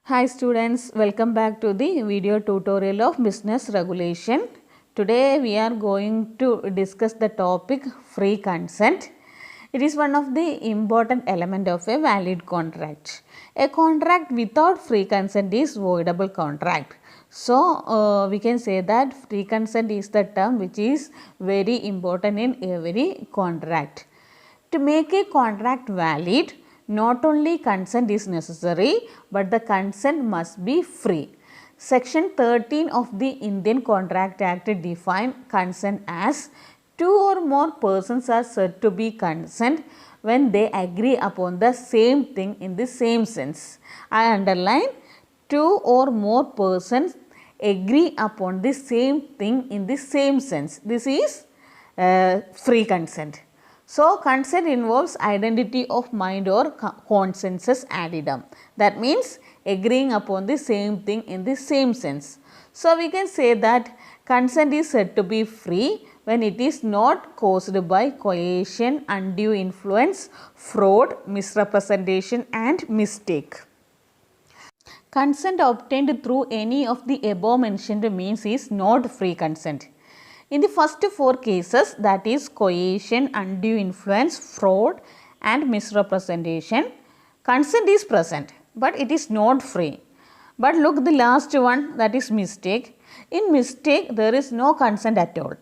Hi students, welcome back to the video tutorial of business regulation. Today we are going to discuss the topic free consent. It is one of the important element of a valid contract. A contract without free consent is voidable contract. So we can say that free consent is the term which is very important in every contract. To make a contract valid, not only consent is necessary, but the consent must be free. Section 13 of the Indian Contract Act defines consent as two or more persons are said to be consent when they agree upon the same thing in the same sense. I underline two or more persons agree upon the same thing in the same sense. This is free consent. So, consent involves identity of mind or consensus addendum. That means agreeing upon the same thing in the same sense. So, we can say that consent is said to be free when it is not caused by coercion, undue influence, fraud, misrepresentation and mistake. Consent obtained through any of the above mentioned means is not free consent. In the first four cases, that is coercion, undue influence, fraud and misrepresentation, consent is present but it is not free. But look the last one, that is mistake. In mistake there is no consent at all.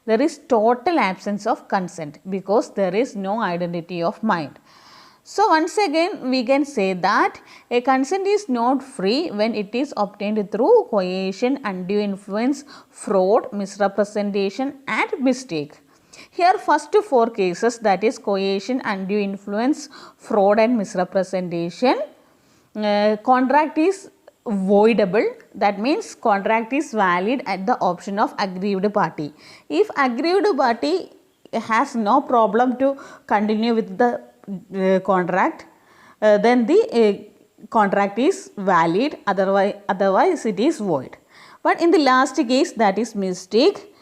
There is total absence of consent because there is no identity of mind. So, once again we can say that a consent is not free when it is obtained through coercion, undue influence, fraud, misrepresentation and mistake. Here first four cases, that is coercion, undue influence, fraud and misrepresentation, contract is voidable. That means contract is valid at the option of aggrieved party. If aggrieved party has no problem to continue with the contract, then the contract is valid, otherwise it is void. But in the last case, that is mistake,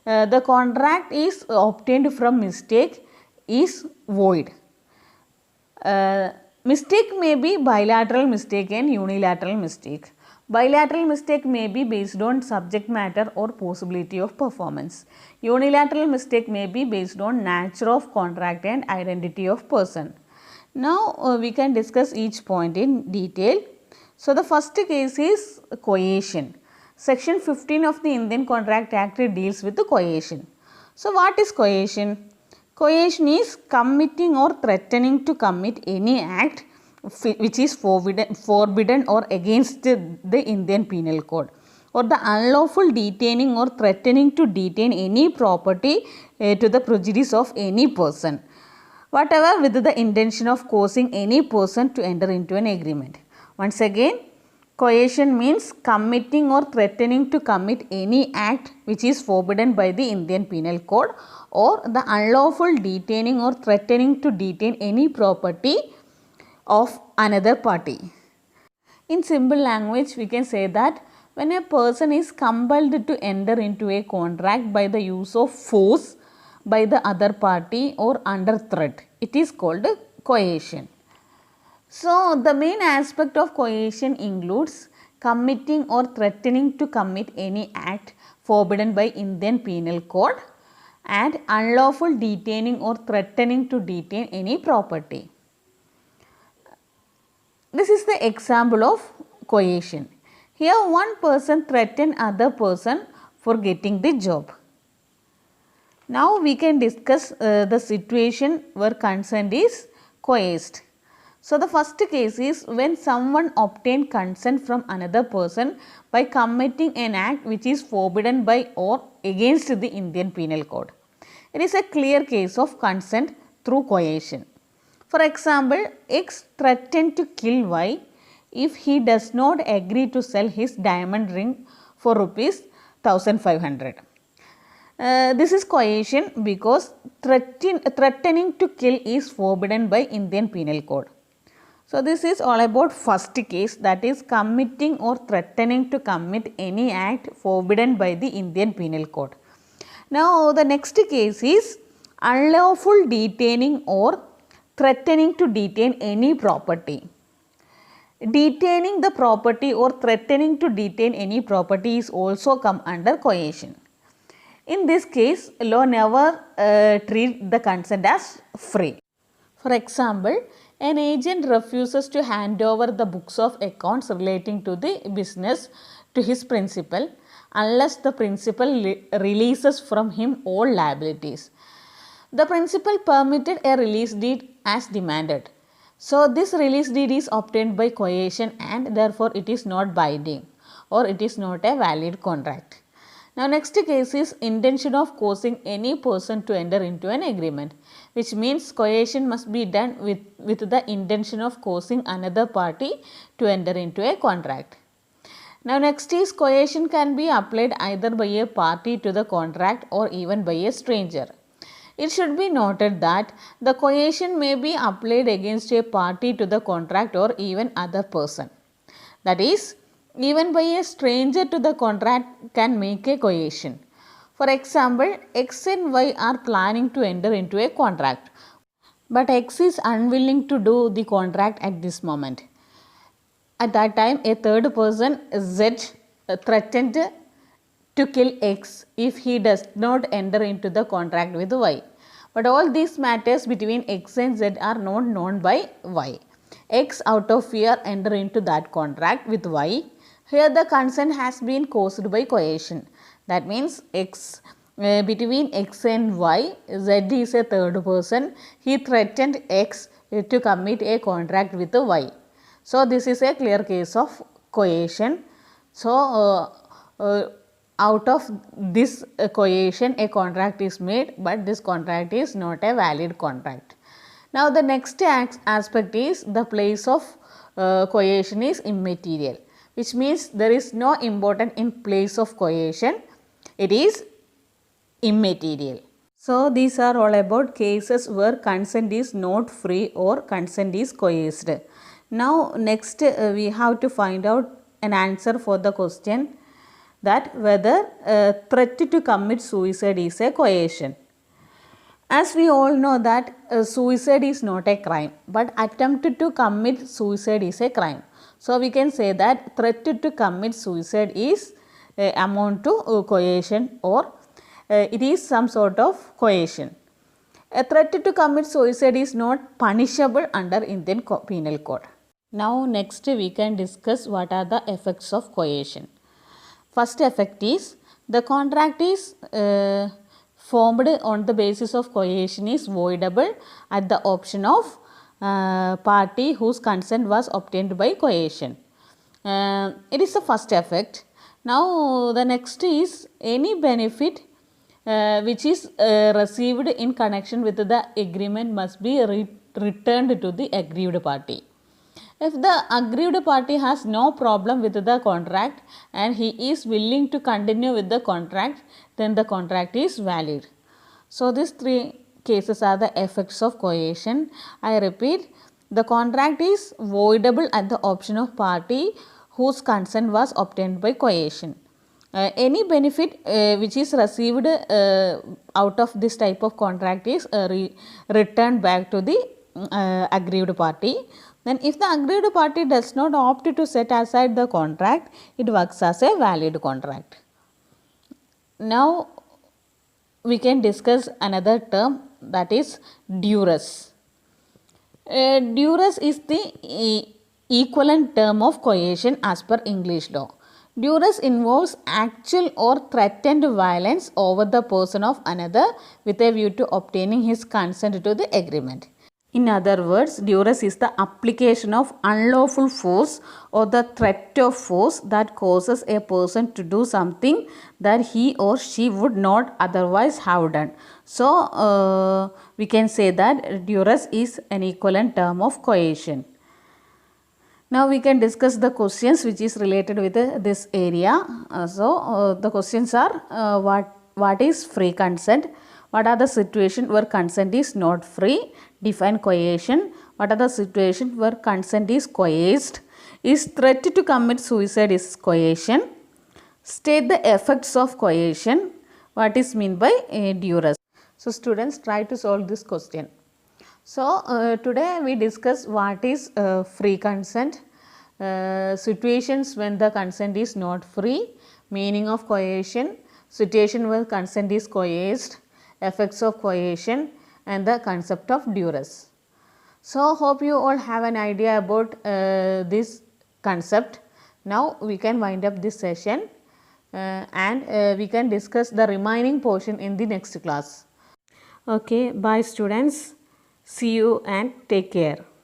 the contract is obtained from mistake is void. Mistake may be bilateral mistake and unilateral mistake. Bilateral mistake may be based on subject matter or possibility of performance. Unilateral mistake may be based on nature of contract and identity of person. Now we can discuss each point in detail. So the first case is coercion. Section 15 of the Indian Contract Act deals with the coercion. So what is coercion? Coercion is committing or threatening to commit any act which is forbidden or against the Indian Penal Code, or the unlawful detaining or threatening to detain any property to the prejudice of any person, whatever with the intention of causing any person to enter into an agreement. Once again, coercion means committing or threatening to commit any act which is forbidden by the Indian Penal Code, or the unlawful detaining or threatening to detain any property of another party. In simple language, we can say that when a person is compelled to enter into a contract by the use of force by the other party or under threat, it is called coercion. So, the main aspect of coercion includes committing or threatening to commit any act forbidden by Indian Penal Code and unlawful detaining or threatening to detain any property. This is the example of coercion. Here one person threatened other person for getting the job. Now we can discuss the situation where consent is coerced. So the first case is when someone obtained consent from another person by committing an act which is forbidden by or against the Indian Penal Code. It is a clear case of consent through coercion. For example, X threatened to kill Y if he does not agree to sell his diamond ring for rupees 1500. This is coercion because threatening to kill is forbidden by Indian Penal Code. So, this is all about first case, that is committing or threatening to commit any act forbidden by the Indian Penal Code. Now, the next case is unlawful detaining or threatening to detain any property. Detaining the property or threatening to detain any property is also come under coercion. In this case, law never treat the consent as free. For example, an agent refuses to hand over the books of accounts relating to the business to his principal unless the principal releases from him all liabilities. The principal permitted a release deed as demanded. So, this release deed is obtained by coercion and therefore it is not binding or it is not a valid contract. Now, next case is intention of causing any person to enter into an agreement, which means coercion must be done with the intention of causing another party to enter into a contract. Now, next is coercion can be applied either by a party to the contract or even by a stranger. It should be noted that the coercion may be applied against a party to the contract or even other person. That is, even by a stranger to the contract can make a coercion. For example, X and Y are planning to enter into a contract, but X is unwilling to do the contract at this moment. At that time, a third person, Z, threatened to kill X if he does not enter into the contract with Y. But all these matters between X and Z are not known by Y. X out of fear enter into that contract with Y. Here the consent has been caused by coercion. That means between X and Y, Z is a third person. He threatened X to commit a contract with Y. So, this is a clear case of coercion. So, out of this coercion a contract is made, but this contract is not a valid contract. Now, the next aspect is the place of coercion is immaterial, which means there is no importance in place of coercion, it is immaterial. So, these are all about cases where consent is not free or consent is coerced. Now, next we have to find out an answer for the question that whether threat to commit suicide is a coercion. As we all know that suicide is not a crime, but attempt to commit suicide is a crime. So, we can say that threat to commit suicide is amount to coercion or it is some sort of coercion. A threat to commit suicide is not punishable under Indian Penal Code. Now, next we can discuss what are the effects of coercion. First effect is the contract is formed on the basis of coercion is voidable at the option of party whose consent was obtained by coercion. It is the first effect. Now, the next is any benefit which is received in connection with the agreement must be returned to the aggrieved party. If the aggrieved party has no problem with the contract and he is willing to continue with the contract, then the contract is valid. So, these three cases are the effects of coercion. I repeat, the contract is voidable at the option of party whose consent was obtained by coercion. Any benefit which is received out of this type of contract is returned back to the aggrieved party. Then if the aggrieved party does not opt to set aside the contract, it works as a valid contract. Now, we can discuss another term, that is duress. Duress is the equivalent term of coercion as per English law. Duress involves actual or threatened violence over the person of another with a view to obtaining his consent to the agreement. In other words, duress is the application of unlawful force or the threat of force that causes a person to do something that he or she would not otherwise have done. So, we can say that duress is an equivalent term of coercion. Now, we can discuss the questions which is related with this area. The questions are what is free consent? What are the situations where consent is not free? Define coercion. What are the situations where consent is coerced? Is threat to commit suicide is coercion? State the effects of coercion. What is meant by duress? So, students, try to solve this question. So, today we discuss what is free consent, situations when the consent is not free, meaning of coercion, situation where consent is coerced, effects of coercion, and the concept of duress. So, hope you all have an idea about this concept. Now, we can wind up this session and we can discuss the remaining portion in the next class. Okay, bye students. See you and take care.